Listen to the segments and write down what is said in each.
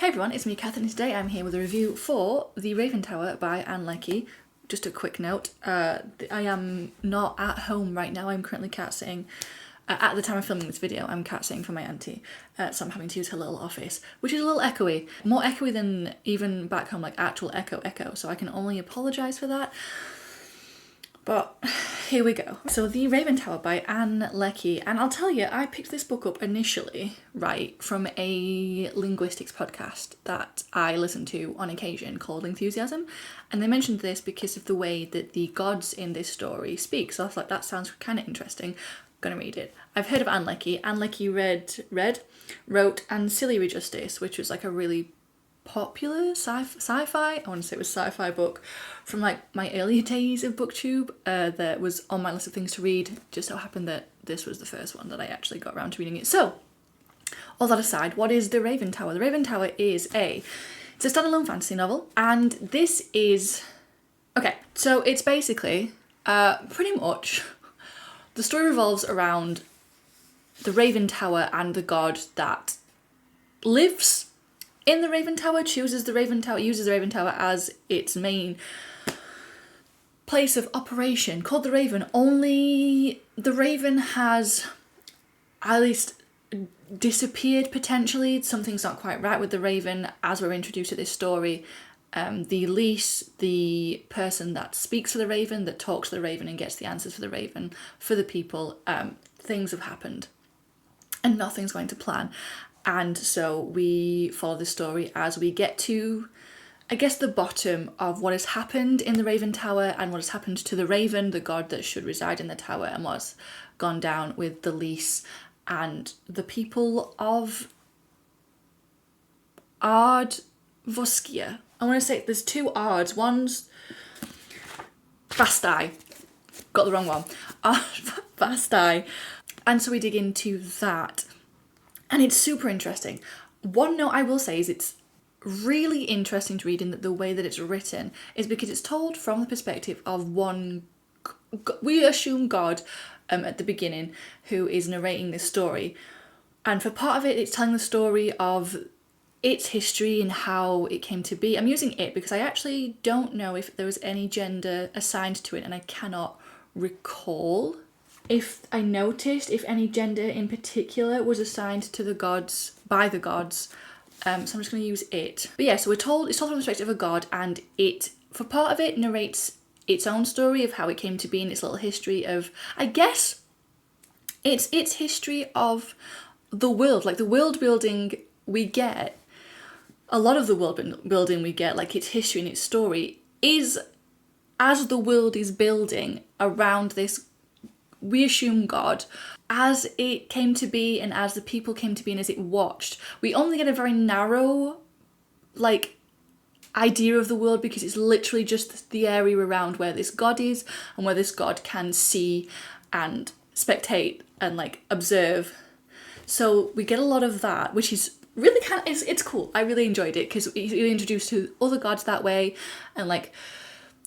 everyone, it's me, Catherine, and today I'm here with a review for The Raven Tower by Ann Leckie. Just a quick note, I am not at home right now. I'm currently cat sitting. At the time of filming this video, I'm cat sitting for my auntie, so I'm having to use her little office, which is a little echoey. More echoey than even back home, like actual echo, so I can only apologise for that. But here we go. So The Raven Tower by Ann Leckie, and I'll tell you, I picked this book up initially, right, from a linguistics podcast that I listen to on occasion called Enthusiasm, and they mentioned this because of the way that the gods in this story speak, so I was like, that sounds kind of interesting, I'm gonna read it. I've heard of Ann Leckie. Ann Leckie wrote Ancillary Justice, which was like a really popular sci-fi, I want to say it was sci-fi book from like my earlier days of booktube that was on my list of things to read. Just so happened that this was the first one that I actually got around to reading it. So all that aside, what is The Raven Tower? The Raven Tower is it's a standalone fantasy novel, and this is okay, so it's basically pretty much the story revolves around the Raven Tower and the god that lives in the Raven Tower, uses the Raven Tower as its main place of operation, called the Raven. Only the Raven has at least disappeared potentially. Something's not quite right with the Raven as we're introduced to this story. The lease, the person that speaks for the Raven, that talks to the Raven and gets the answers for the Raven, for the people, things have happened and nothing's going to plan. And so we follow the story as we get to, I guess, the bottom of what has happened in the Raven Tower and what has happened to the Raven, the god that should reside in the tower, and what's gone down with the lease and the people of Ardvoskia. I want to say there's two Ards. One's Vastai. Got the wrong one. Vastai. And so we dig into that. And it's super interesting. One note I will say is it's really interesting to read in that the way that it's written is because it's told from the perspective of one, we assume God at the beginning, who is narrating this story. And for part of it, it's telling the story of its history and how it came to be. I'm using it because I actually don't know if there was any gender assigned to it, and I cannot recall if I noticed if any gender in particular was assigned to the gods, by the gods. So I'm just going to use it. But yeah, so it's told from the perspective of a god, and it, for part of it, narrates its own story of how it came to be and its little history of, I guess, it's history of the world, like the world building we get. A lot of the world building we get, like its history and its story, is as the world is building around this, we assume, God, as it came to be and as the people came to be and as it watched. We only get a very narrow, like, idea of the world because it's literally just the area around where this God is and where this God can see and spectate and, like, observe. So we get a lot of that, which is really kind of, it's cool. I really enjoyed it because you're introduced to other gods that way, and, like,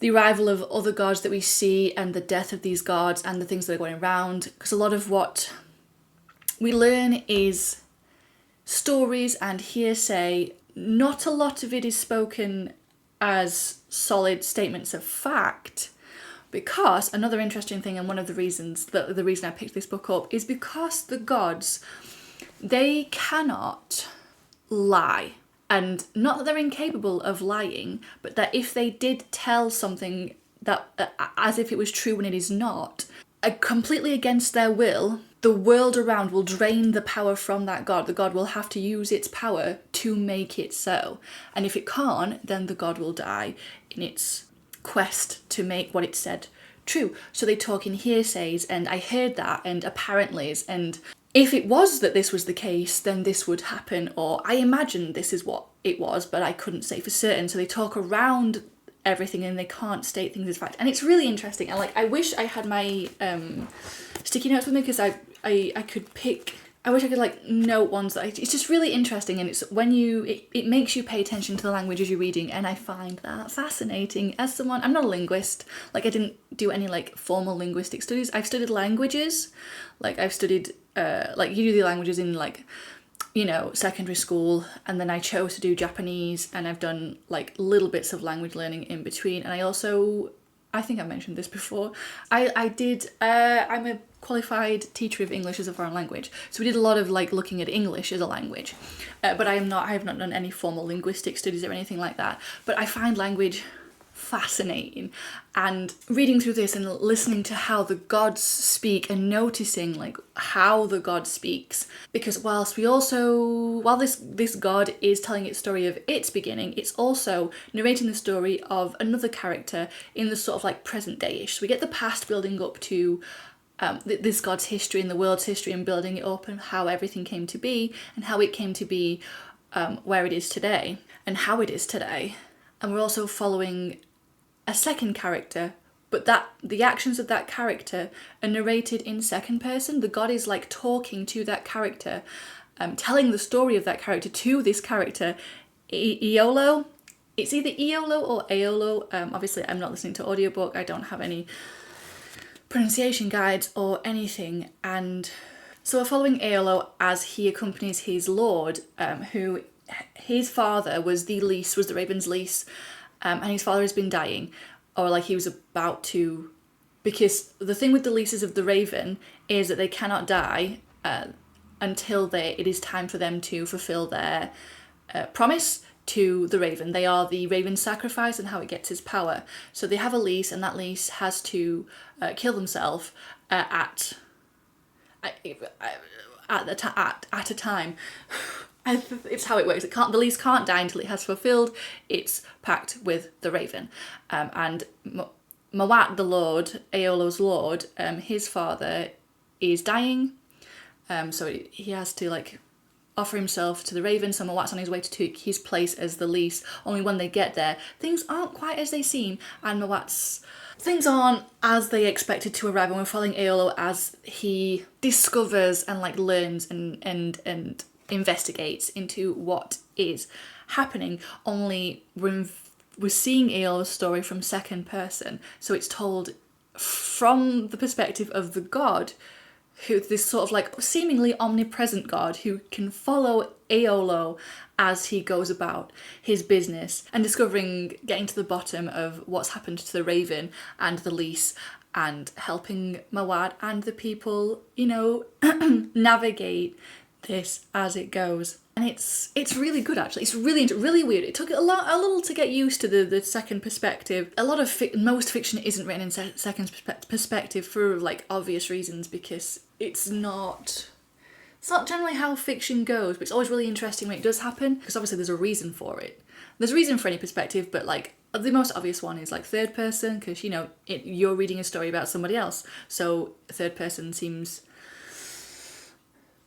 the arrival of other gods that we see and the death of these gods and the things that are going around. Because a lot of what we learn is stories and hearsay. Not a lot of it is spoken as solid statements of fact. Because another interesting thing, and one of the reasons, the reason I picked this book up, is because the gods, they cannot lie. And not that they're incapable of lying, but that if they did tell something that as if it was true when it is not, completely against their will, the world around will drain the power from that god. The god will have to use its power to make it so. And if it can't, then the god will die in its quest to make what it said true. So they talk in hearsays, and I heard that, and apparentlys, and if it was that this was the case, then this would happen, or I imagine this is what it was, but I couldn't say for certain. So they talk around everything and they can't state things as fact. And it's really interesting. And, like, I wish I had my sticky notes with me because I could pick, I wish I could, like, note ones that it's just really interesting. And it's when it makes you pay attention to the languages you're reading. And I find that fascinating as someone, I'm not a linguist. Like, I didn't do any, like, formal linguistic studies. I've studied languages. Like, I've studied, like, you do the languages in, like, you know, secondary school, and then I chose to do Japanese, and I've done like little bits of language learning in between. And I also, I think I mentioned this before, I'm a qualified teacher of English as a foreign language, so we did a lot of like looking at English as a language, but I have not done any formal linguistic studies or anything like that. But I find language fascinating, and reading through this and listening to how the gods speak and noticing like how the god speaks, because while this god is telling its story of its beginning, it's also narrating the story of another character in the sort of like present day-ish. So we get the past building up to this god's history and the world's history, and building it up and how everything came to be, and how it came to be where it is today and how it is today. And we're also following a second character, but that the actions of that character are narrated in second person. The god is like talking to that character, telling the story of that character to this character, Iolo. It's either Iolo or Aolo. Obviously, I'm not listening to audiobook. I don't have any pronunciation guides or anything. And so we're following Aolo as he accompanies his lord, who his father was the raven's lease. And his father has been dying, or like he was about to, because the thing with the leases of the raven is that they cannot die until it is time for them to fulfill their promise to the raven. They are the raven's sacrifice and how it gets its power. So they have a lease, and that lease has to kill themselves at a time. It's how it works. The lease can't die until it has fulfilled its pact with the raven. And Mawat, the lord, Aolo's lord, his father is dying. So he has to like offer himself to the raven. So Mawat's on his way to take his place as the lease. Only when they get there, things aren't quite as they seem, and things aren't as they expected to arrive. And we're following Aolo as he discovers and like learns and investigates into what is happening. Only we're seeing Aolo's story from second person, so it's told from the perspective of the god, who this sort of like seemingly omnipresent god who can follow Aolo as he goes about his business and getting to the bottom of what's happened to the raven and the lease, and helping Mawad and the people, you know, navigate this as it goes. And it's really good, actually. It's really weird. It took a little to get used to the second perspective. A lot of most fiction isn't written in second perspective for like obvious reasons, because it's not generally how fiction goes. But it's always really interesting when it does happen, because obviously there's a reason for it. There's a reason for any perspective, but like the most obvious one is like third person, because you know you're reading a story about somebody else, so third person seems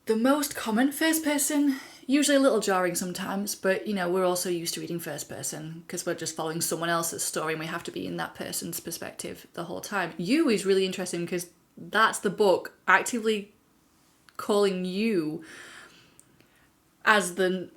the most common. First person, usually a little jarring sometimes, but you know, we're also used to reading first person because we're just following someone else's story and we have to be in that person's perspective the whole time. You is really interesting because that's the book actively calling you as the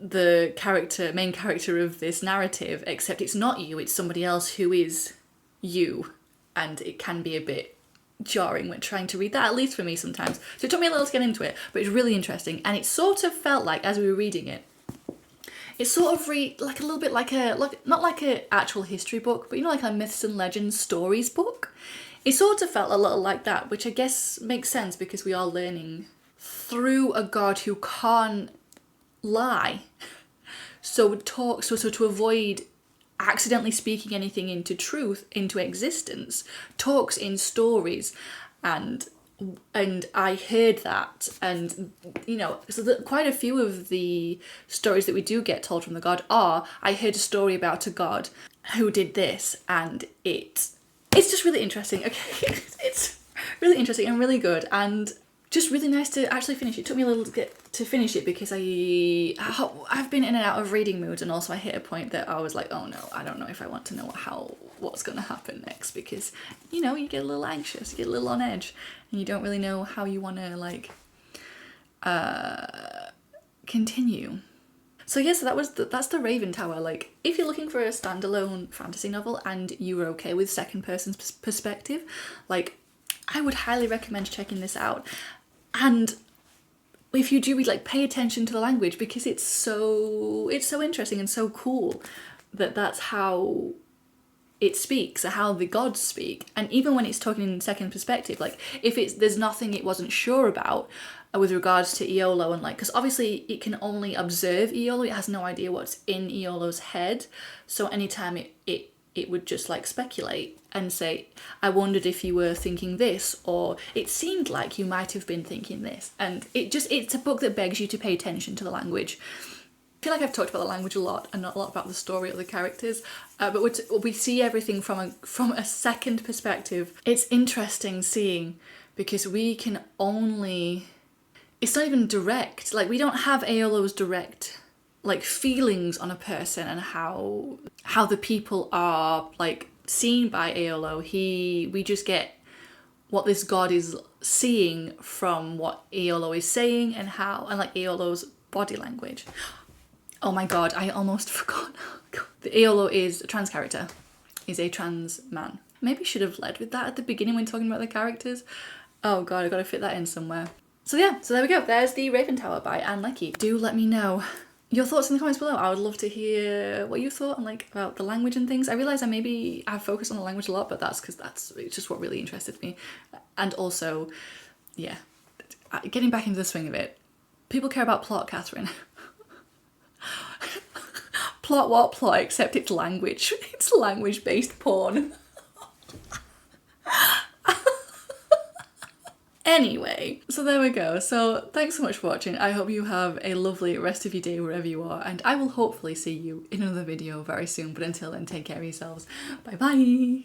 main character of this narrative, except it's not you, it's somebody else who is you, and it can be a bit jarring when trying to read that, at least for me sometimes. So it took me a little to get into it, but it's really interesting. And it sort of felt like, as we were reading it, it's sort of like a little bit like not like a actual history book, but you know, like a myths and legends stories book. It sort of felt a little like that, which I guess makes sense because we are learning through a god who can't lie. So to avoid accidentally speaking anything into truth, into existence, talks in stories, and I heard that, and you know, so that quite a few of the stories that we do get told from the god are, I heard a story about a god who did this, and it's just really interesting. Okay, it's really interesting and really good, and just really nice to actually finish. It took me a little to get to finish it because I've been in and out of reading moods, and also I hit a point that I was like, oh no, I don't know if I want to know what's going to happen next, because you know, you get a little anxious, you get a little on edge, and you don't really know how you want to like continue. So yes, that's the Raven Tower. Like, if you're looking for a standalone fantasy novel and you were okay with second person perspective, like, I would highly recommend checking this out. And if you do read, like, pay attention to the language, because it's so interesting and so cool that that's how it speaks, or how the gods speak. And even when it's talking in second perspective, like, if there's nothing it wasn't sure about with regards to Iolo, and like, because obviously it can only observe Iolo, it has no idea what's in Iolo's head, so anytime it would just like speculate and say, I wondered if you were thinking this, or it seemed like you might have been thinking this. And it's a book that begs you to pay attention to the language. I feel like I've talked about the language a lot and not a lot about the story or the characters, but we see everything from a second perspective. It's interesting seeing, because we can only... It's not even direct. Like, we don't have Aolo's direct, like, feelings on a person and how the people are, like, seen by Aolo. We just get what this god is seeing from what Aolo is saying, and like Aolo's body language. Oh my god, I almost forgot. The Aolo is a trans character. He's a trans man. Maybe should have led with that at the beginning when talking about the characters. Oh god, I've got to fit that in somewhere. So yeah, so there we go. There's The Raven Tower by Ann Leckie. Do let me know your thoughts in the comments below. I would love to hear what you thought, and like, about the language and things. I realise I've focused on the language a lot, but that's because it's just what really interested me. And also, yeah, getting back into the swing of it. People care about plot, Catherine. Plot what plot, except it's language. It's language-based porn. Anyway, so there we go. So thanks so much for watching. I hope you have a lovely rest of your day wherever you are, and I will hopefully see you in another video very soon. But until then, take care of yourselves. Bye bye.